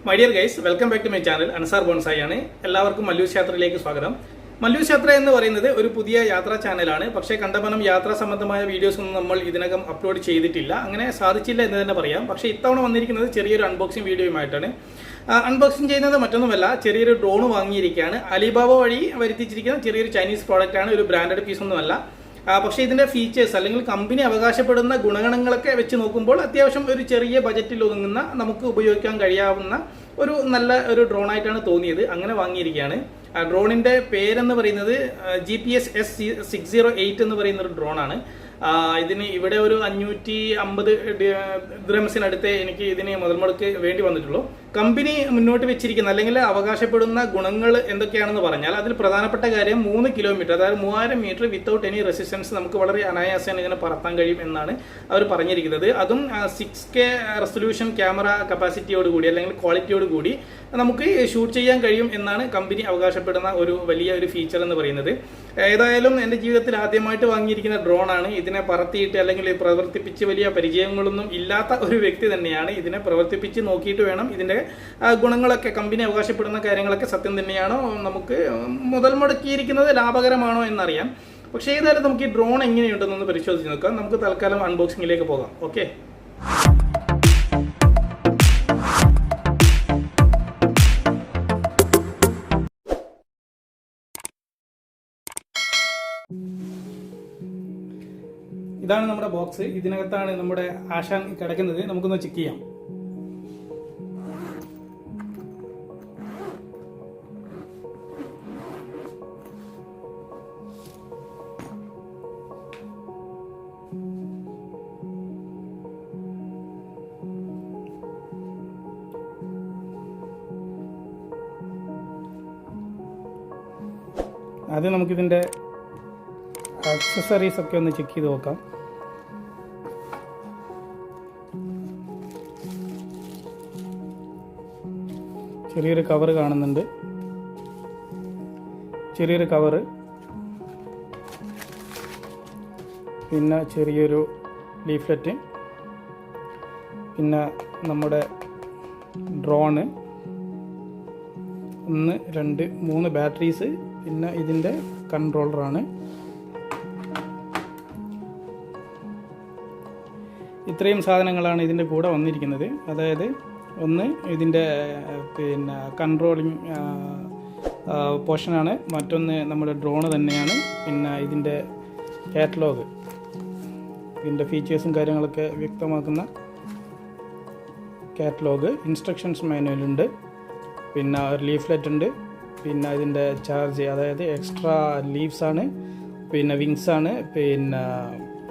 My dear guys, welcome back to my channel. Ansar Bonsai ആണ്. എല്ലാവർക്കും മല്ലൂസ് യാത്രയിലേക്ക് സ്വാഗതം. മല്ലൂസ് യാത്ര എന്ന് പറയുന്നത് ഒരു പുതിയ യാത്രാ ചാനലാണ്. പക്ഷേ കണ്ടമാനം യാത്രാ സംബന്ധമായ വീഡിയോസ് ഒന്നും നമ്മൾ ഇതിനകം അപ്ലോഡ് ചെയ്തിട്ടില്ല. അങ്ങനെ സാധിച്ചില്ല എന്ന് തന്നെ പറയാം. പക്ഷേ ഇത്തവണ വന്നിരിക്കുന്നത് ചെറിയൊരു അൺബോക്സിംഗ് വീഡിയോയുമായിട്ടാണ്. അൺബോക്സിംഗ് ചെയ്യുന്നത് മറ്റൊന്നുമല്ല, ചെറിയൊരു ഡ്രോൺ വാങ്ങിയിരിക്കുകയാണ്. അലിബാബ വഴി വരുത്തിച്ചിരിക്കുന്ന ചെറിയൊരു ചൈനീസ് പ്രോഡക്റ്റ് ആണ്, ഒരു ബ്രാൻഡഡ് പീസ് ഒന്നുമല്ല. പക്ഷേ ഇതിൻ്റെ ഫീച്ചേഴ്സ് അല്ലെങ്കിൽ കമ്പനി അവകാശപ്പെടുന്ന ഗുണഗണങ്ങളൊക്കെ വെച്ച് നോക്കുമ്പോൾ അത്യാവശ്യം ഒരു ചെറിയ ബജറ്റിൽ ഒതുങ്ങുന്ന നമുക്ക് ഉപയോഗിക്കാൻ കഴിയാവുന്ന ഒരു നല്ല ഒരു ഡ്രോണായിട്ടാണ് തോന്നിയത്. അങ്ങനെ വാങ്ങിയിരിക്കുകയാണ്. ഡ്രോണിൻ്റെ പേരെന്ന് പറയുന്നത് GPS S608 എന്ന് പറയുന്ന ഒരു ഡ്രോണാണ്. ഇതിന് ഇവിടെ ഒരു 550 ദിർഹംസിനടുത്ത് എനിക്ക് ഇതിന് മുതൽമുടക്ക് വേണ്ടി വന്നിട്ടുള്ളൂ. കമ്പനി മുന്നോട്ട് വെച്ചിരിക്കുന്ന അല്ലെങ്കിൽ അവകാശപ്പെടുന്ന ഗുണങ്ങൾ എന്തൊക്കെയാണെന്ന് പറഞ്ഞാൽ അതിൽ പ്രധാനപ്പെട്ട കാര്യം 3 കിലോമീറ്റർ, അതായത് 3000 മീറ്റർ വിത്തൗട്ട് എനി റെസിസ്റ്റൻസ് നമുക്ക് വളരെ അനായാസേന ഇങ്ങനെ പറത്താൻ കഴിയും എന്നാണ് അവർ പറഞ്ഞിരിക്കുന്നത്. അതും 6K റെസൊല്യൂഷൻ ക്യാമറ കപ്പാസിറ്റിയോട് കൂടി അല്ലെങ്കിൽ ക്വാളിറ്റിയോട് കൂടി നമുക്ക് ഷൂട്ട് ചെയ്യാൻ കഴിയും എന്നാണ് കമ്പനി അവകാശപ്പെടുന്ന ഒരു വലിയ ഒരു ഫീച്ചർ എന്ന് പറയുന്നത്. ഏതായാലും എൻ്റെ ജീവിതത്തിൽ ആദ്യമായിട്ട് വാങ്ങിയിരിക്കുന്ന ഡ്രോണാണ്. ഇതിനെ പറത്തിയിട്ട് അല്ലെങ്കിൽ പ്രവർത്തിപ്പിച്ച് വലിയ പരിചയങ്ങളൊന്നും ഇല്ലാത്ത ഒരു വ്യക്തി തന്നെയാണ്. ഇതിനെ പ്രവർത്തിപ്പിച്ച് നോക്കിയിട്ട് വേണം ഇതിൻ്റെ ഗുണങ്ങളൊക്കെ, കമ്പനി അവകാശപ്പെടുന്ന കാര്യങ്ങളൊക്കെ സത്യം തന്നെയാണോ, നമുക്ക് മുതൽ മുടക്കിയിരിക്കുന്നത് ലാഭകരമാണോ എന്നറിയാം. പക്ഷേ ഏതായാലും നമുക്ക് ഈ ഡ്രോൺ എങ്ങനെയുണ്ടെന്നൊന്ന് പരിശോധിച്ച് നോക്കാം. നമുക്ക് തൽക്കാലം അൺബോക്സിംഗിലേക്ക് പോകാം. ഓക്കെ, ഇതാണ് നമ്മുടെ ബോക്സ്. ഇതിനകത്താണ് നമ്മുടെ ആശാൻ കിടക്കുന്നത്. നമുക്കൊന്ന് ചെക്ക് ചെയ്യാം. ആദ്യം നമുക്കിതിൻ്റെ ആക്സസറീസ് ഒക്കെ ഒന്ന് ചെക്ക് ചെയ്ത് നോക്കാം. ചെറിയൊരു കവർ കാണുന്നുണ്ട്, ചെറിയൊരു കവറ്, പിന്നെ ചെറിയൊരു ലീഫ്ലെറ്റ്, പിന്നെ നമ്മുടെ ഡ്രോണ്, 1 2 3 ബാറ്ററീസ്, പിന്നെ ഇതിൻ്റെ കൺട്രോളറാണ്. ഇത്രയും സാധനങ്ങളാണ് ഇതിൻ്റെ കൂടെ വന്നിരിക്കുന്നത്. അതായത് ഒന്ന് ഇതിൻ്റെ പിന്നെ കൺട്രോളിങ് പോർഷനാണ്, മറ്റൊന്ന് നമ്മുടെ ഡ്രോണ് തന്നെയാണ്, പിന്നെ ഇതിൻ്റെ കാറ്റലോഗ്, ഇതിൻ്റെ ഫീച്ചേഴ്സും കാര്യങ്ങളൊക്കെ വ്യക്തമാക്കുന്ന കാറ്റലോഗ്, ഇൻസ്ട്രക്ഷൻസ് മാനുവലുണ്ട്, പിന്നെ ഒരു ലീഫ്ലെറ്റ് ഉണ്ട്, പിന്നെ ഇതിൻ്റെ ചാർജ്, അതായത് എക്സ്ട്രാ ലീവ്സാണ്, പിന്നെ വിങ്സാണ്, പിന്നെ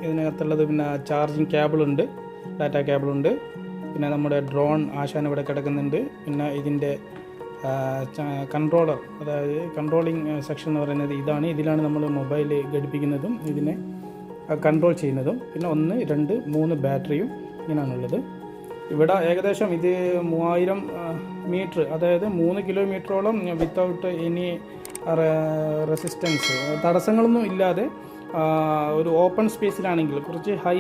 ഇതിനകത്തുള്ളത്, പിന്നെ ചാർജിങ് കേബിളുണ്ട്, ഡാറ്റ കേബിളുണ്ട്, പിന്നെ നമ്മുടെ ഡ്രോൺ ആശാൻ ഇവിടെ കിടക്കുന്നുണ്ട്, പിന്നെ ഇതിൻ്റെ കൺട്രോളർ, അതായത് കൺട്രോളിങ് സെക്ഷൻ എന്ന് പറയുന്നത് ഇതാണ്. ഇതിലാണ് നമ്മൾ മൊബൈൽ ഘടിപ്പിക്കുന്നതും ഇതിനെ കൺട്രോൾ ചെയ്യുന്നതും. പിന്നെ 1 2 3 ബാറ്ററിയും ഇങ്ങനെയാണുള്ളത്. ഇവിടെ ഏകദേശം ഇത് 3000 മീറ്റർ, അതായത് 3 കിലോമീറ്ററോളം വിത്തൗട്ട് എനി റെസിസ്റ്റൻസ്, തടസ്സങ്ങളൊന്നും ഇല്ലാതെ ഒരു ഓപ്പൺ സ്പേസിലാണെങ്കിൽ, കുറച്ച് ഹൈ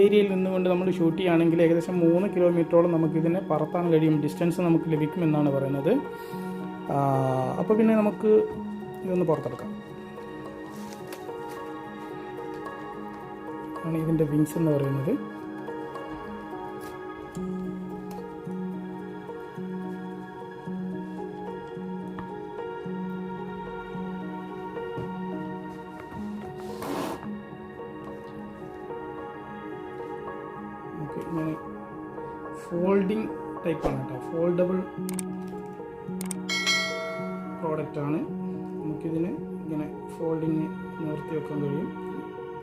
ഏരിയയിൽ നിന്നുകൊണ്ട് നമ്മൾ ഷൂട്ട് ചെയ്യുകയാണെങ്കിൽ ഏകദേശം 3 കിലോമീറ്ററോളം നമുക്കിതിനെ പറത്താൻ കഴിയും, ഡിസ്റ്റൻസ് നമുക്ക് ലഭിക്കുമെന്നാണ് പറയുന്നത്. അപ്പോൾ പിന്നെ നമുക്ക് ഇതൊന്ന് പുറത്തെടുക്കാം. ആണ് ഇതിൻ്റെ വിങ്സ് എന്ന് പറയുന്നത്. ഇങ്ങനെ ഫോൾഡിങ് ടൈപ്പാണ് കേട്ടോ, ഫോൾഡബിൾ പ്രോഡക്റ്റാണ്. നമുക്കിതിന് ഇങ്ങനെ ഫോൾഡിങ് നിർത്തി വെക്കാൻ കഴിയും.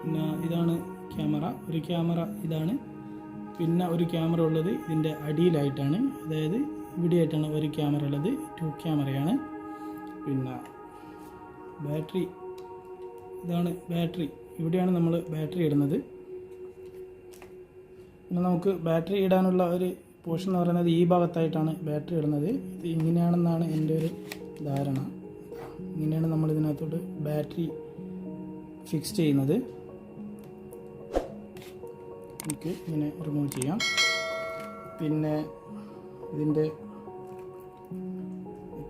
പിന്നെ ഇതാണ് ക്യാമറ, ഒരു ക്യാമറ ഇതാണ്, പിന്നെ ഒരു ക്യാമറ ഉള്ളത് ഇതിൻ്റെ അടിയിലായിട്ടാണ്, അതായത് ഇവിടെയായിട്ടാണ് ഒരു ക്യാമറ ഉള്ളത്, 2 ക്യാമറയാണ്. പിന്നെ ബാറ്ററി, ഇതാണ് ബാറ്ററി, ഇവിടെയാണ് നമ്മൾ ബാറ്ററി ഇടുന്നത്. പിന്നെ നമുക്ക് ബാറ്ററി ഇടാനുള്ള ഒരു പോർഷൻ എന്ന് പറയുന്നത് ഈ ഭാഗത്തായിട്ടാണ് ബാറ്ററി ഇടുന്നത്. ഇത് ഇങ്ങനെയാണെന്നാണ് എൻ്റെ ഒരു ധാരണ. ഇങ്ങനെയാണ് നമ്മൾ ഇതിനകത്തോട്ട് ബാറ്ററി ഫിക്സ് ചെയ്യുന്നത്. നമുക്ക് ഇങ്ങനെ റിമൂവ് ചെയ്യാം. പിന്നെ ഇതിൻ്റെ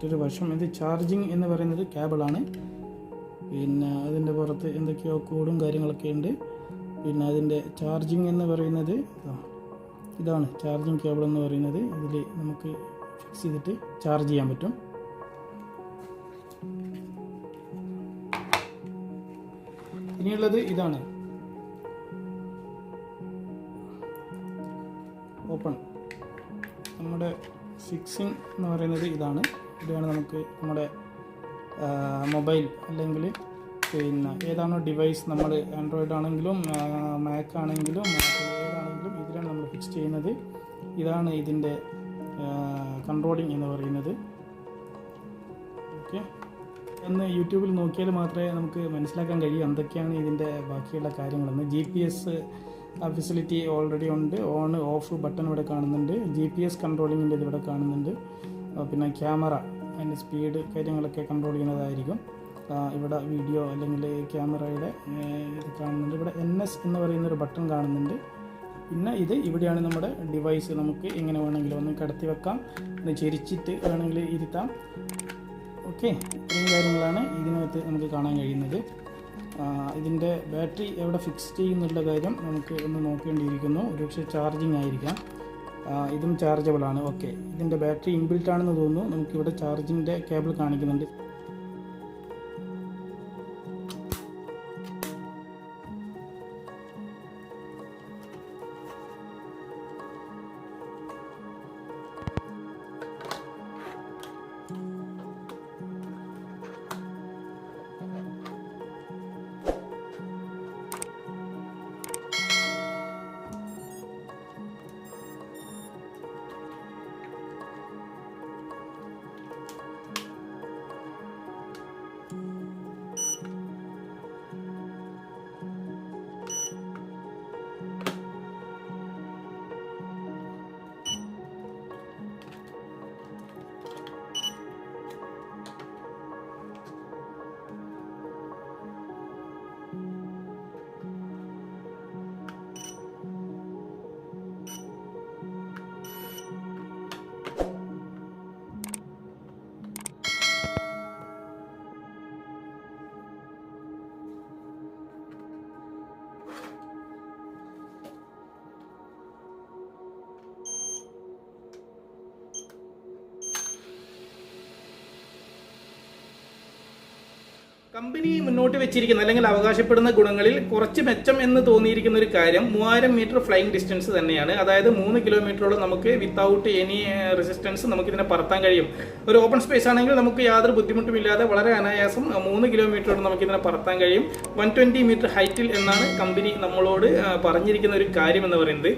മറ്റൊരു വശം ഇത് ചാർജിങ് എന്ന് പറയുന്നത് കേബിളാണ്. പിന്നെ അതിൻ്റെ പുറത്ത് എന്തൊക്കെയോ കോഡും കാര്യങ്ങളൊക്കെ ഉണ്ട്. പിന്നെ അതിൻ്റെ ചാർജിങ് എന്ന് പറയുന്നത് ഇതാണ് ചാർജിങ് കേബിൾ എന്ന് പറയുന്നത്. ഇതിൽ നമുക്ക് ഫിക്സ് ചെയ്തിട്ട് ചാർജ് ചെയ്യാൻ പറ്റും. ഇനിയുള്ളത് ഇതാണ് ഓപ്പൺ. നമ്മുടെ ഫിക്സിങ് എന്ന് പറയുന്നത് ഇതാണ് നമുക്ക് നമ്മുടെ മൊബൈൽ അല്ലെങ്കിൽ പിന്നെ ഏതാണോ ഡിവൈസ്, നമ്മൾ ആൻഡ്രോയിഡ് ആണെങ്കിലും മാക് ആണെങ്കിലും ഏതാണെങ്കിലും ഇതിലാണ് നമ്മൾ ഫിക്സ് ചെയ്യുന്നത്. ഇതാണ് ഇതിൻ്റെ കൺട്രോളിങ് എന്ന് പറയുന്നത്. ഓക്കെ, ഒന്ന് യൂട്യൂബിൽ നോക്കിയാൽ മാത്രമേ നമുക്ക് മനസ്സിലാക്കാൻ കഴിയൂ എന്തൊക്കെയാണ് ഇതിൻ്റെ ബാക്കിയുള്ള കാര്യങ്ങളെന്ന്. GPS ഫെസിലിറ്റി ഓൾറെഡി ഉണ്ട്. ഓൺ ഓഫ് ബട്ടൺ ഇവിടെ കാണുന്നുണ്ട്. GPS കൺട്രോളിങ്ങിൻ്റെ ഇതിവിടെ കാണുന്നുണ്ട്. പിന്നെ ക്യാമറ അതിൻ്റെ സ്പീഡ് കാര്യങ്ങളൊക്കെ കൺട്രോൾ ചെയ്യുന്നതായിരിക്കും. ഇവിടെ വീഡിയോ അല്ലെങ്കിൽ ക്യാമറയുടെ ഇത് കാണുന്നുണ്ട്. ഇവിടെ NS എന്ന് പറയുന്നൊരു ബട്ടൺ കാണുന്നുണ്ട്. പിന്നെ ഇവിടെയാണ് നമ്മുടെ ഡിവൈസ്. നമുക്ക് എങ്ങനെ വേണമെങ്കിലും ഒന്ന് കടത്തി വെക്കാം, ഒന്ന് ചെരിച്ചിട്ട് വേണമെങ്കിൽ ഇരുത്താം. ഓക്കെ, ഇത്രയും കാര്യങ്ങളാണ് ഇതിനകത്ത് നമുക്ക് കാണാൻ കഴിയുന്നത്. ഇതിൻ്റെ ബാറ്ററി എവിടെ ഫിക്സ് ചെയ്യുന്നുള്ള കാര്യം നമുക്ക് ഒന്ന് നോക്കേണ്ടിയിരിക്കുന്നു. ഒരുപക്ഷെ ചാർജിങ് ആയിരിക്കാം. ഇതും ചാർജബിൾ ആണ്. ഓക്കെ, ഇതിൻ്റെ ബാറ്ററി ഇൻബിൽറ്റ് ആണെന്ന് തോന്നുന്നു. നമുക്കിവിടെ ചാർജിൻ്റെ കേബിൾ കാണിക്കുന്നുണ്ട്. കമ്പനി മുന്നോട്ട് വെച്ചിരിക്കുന്ന അല്ലെങ്കിൽ അവകാശപ്പെടുന്ന ഗുണങ്ങളിൽ കുറച്ച് മെച്ചം എന്ന് തോന്നിയിരിക്കുന്ന ഒരു കാര്യം 3000 മീറ്റർ ഫ്ലൈയിങ് ഡിസ്റ്റൻസ് തന്നെയാണ്. അതായത് 3 കിലോമീറ്ററോളം നമുക്ക് വിത്തൗട്ട് എനി റെസിസ്റ്റൻസ് നമുക്ക് ഇതിനെ പറത്താൻ കഴിയും. ഒരു ഓപ്പൺ സ്പേസ് ആണെങ്കിൽ നമുക്ക് യാതൊരു ബുദ്ധിമുട്ടുമില്ലാതെ വളരെ അനായാസം 3 കിലോമീറ്ററോളം നമുക്ക് ഇതിനെ പറത്താൻ കഴിയും. 120 മീറ്റർ ഹൈറ്റിൽ എന്നാണ് കമ്പനി നമ്മളോട് പറഞ്ഞിരിക്കുന്ന ഒരു കാര്യം എന്ന് പറയുന്നത്.